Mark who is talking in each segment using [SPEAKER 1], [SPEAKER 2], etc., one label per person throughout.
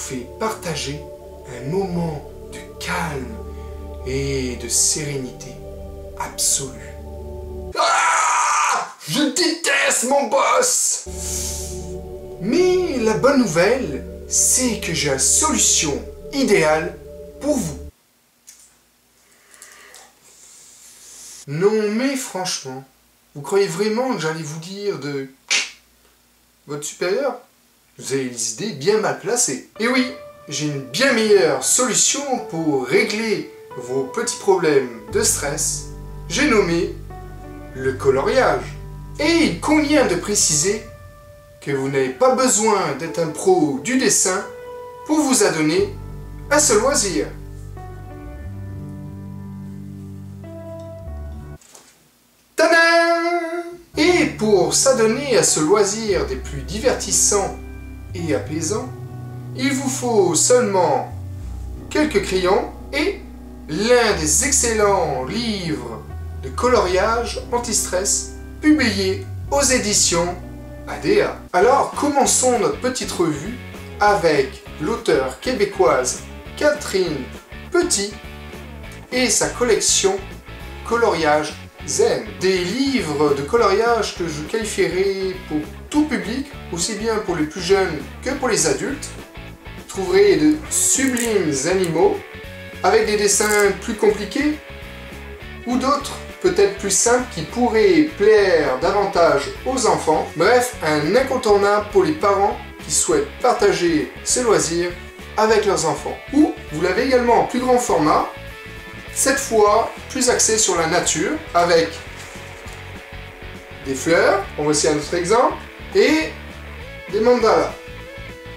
[SPEAKER 1] fait partager un moment de calme et de sérénité absolue. Ah! Je déteste mon boss! Mais la bonne nouvelle, c'est que j'ai la solution idéale pour vous. Non mais franchement, vous croyez vraiment que j'allais vous dire de votre supérieur? Vous avez les idées bien mal placées. Et oui, j'ai une bien meilleure solution pour régler vos petits problèmes de stress. J'ai nommé le coloriage. Et il convient de préciser que vous n'avez pas besoin d'être un pro du dessin pour vous adonner à ce loisir. Tadam! Et pour s'adonner à ce loisir des plus divertissants et apaisants, il vous faut seulement quelques crayons et l'un des excellents livres de coloriage anti-stress publiés aux éditions ADA. Alors commençons notre petite revue avec l'auteure québécoise Catherine Petit et sa collection Coloriage Zen. Des livres de coloriage que je qualifierais pour tout public, aussi bien pour les plus jeunes que pour les adultes. Vous trouverez de sublimes animaux avec des dessins plus compliqués ou d'autres peut-être plus simples qui pourraient plaire davantage aux enfants. Bref, un incontournable pour les parents qui souhaitent partager ce loisir avec leurs enfants. Ou vous l'avez également en plus grand format, cette fois plus axé sur la nature avec des fleurs, on voici un autre exemple, et des mandalas.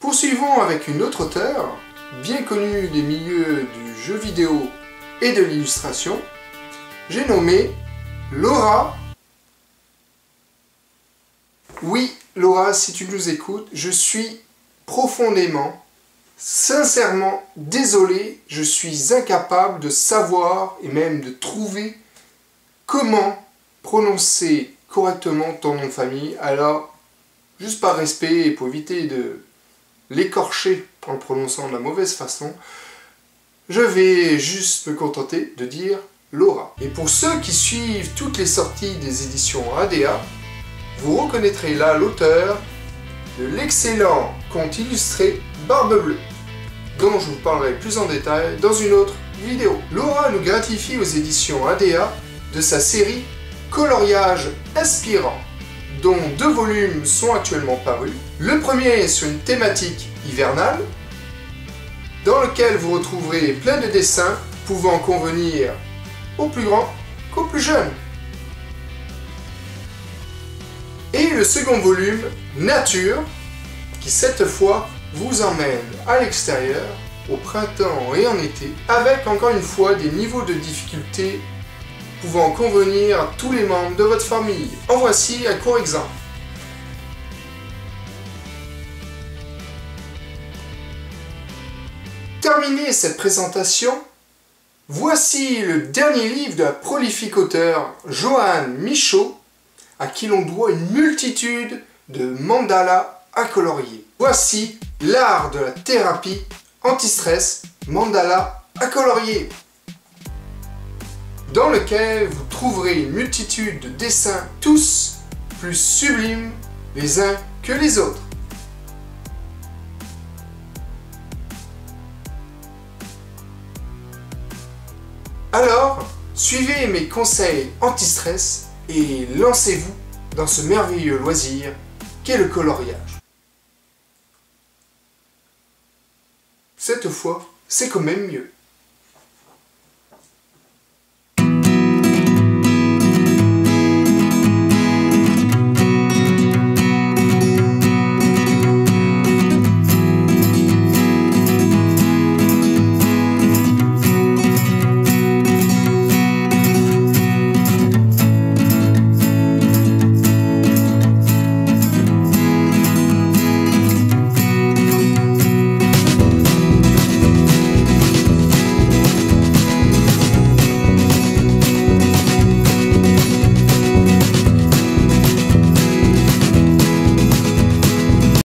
[SPEAKER 1] Poursuivons avec une autre auteure, bien connue des milieux du jeu vidéo et de l'illustration. J'ai nommé Laura. Oui, Laura, si tu nous écoutes, je suis profondément, sincèrement désolé, je suis incapable de savoir et même de trouver comment prononcer correctement ton nom de famille. Alors, juste par respect et pour éviter de l'écorcher en le prononçant de la mauvaise façon, je vais juste me contenter de dire Laura. Et pour ceux qui suivent toutes les sorties des éditions ADA, vous reconnaîtrez là l'auteur de l'excellent conte illustré Barbe Bleue, dont je vous parlerai plus en détail dans une autre vidéo. Laura nous gratifie aux éditions ADA de sa série Coloriage Inspirant, dont 2 volumes sont actuellement parus. Le premier est sur une thématique hivernale, dans lequel vous retrouverez plein de dessins pouvant convenir aux plus grands qu'aux plus jeunes. Et le second volume, Nature, qui cette fois vous emmène à l'extérieur, au printemps et en été, avec encore une fois des niveaux de difficulté pouvant convenir à tous les membres de votre famille. En voici un court exemple. Terminé cette présentation, voici le dernier livre de la prolifique auteure Joanne Michaud, à qui l'on doit une multitude de mandalas à colorier. Voici l'art de la thérapie anti-stress, mandala à colorier, dans lequel vous trouverez une multitude de dessins, tous plus sublimes les uns que les autres. Alors, suivez mes conseils anti-stress et lancez-vous dans ce merveilleux loisir qu'est le coloriage. Cette fois, c'est quand même mieux.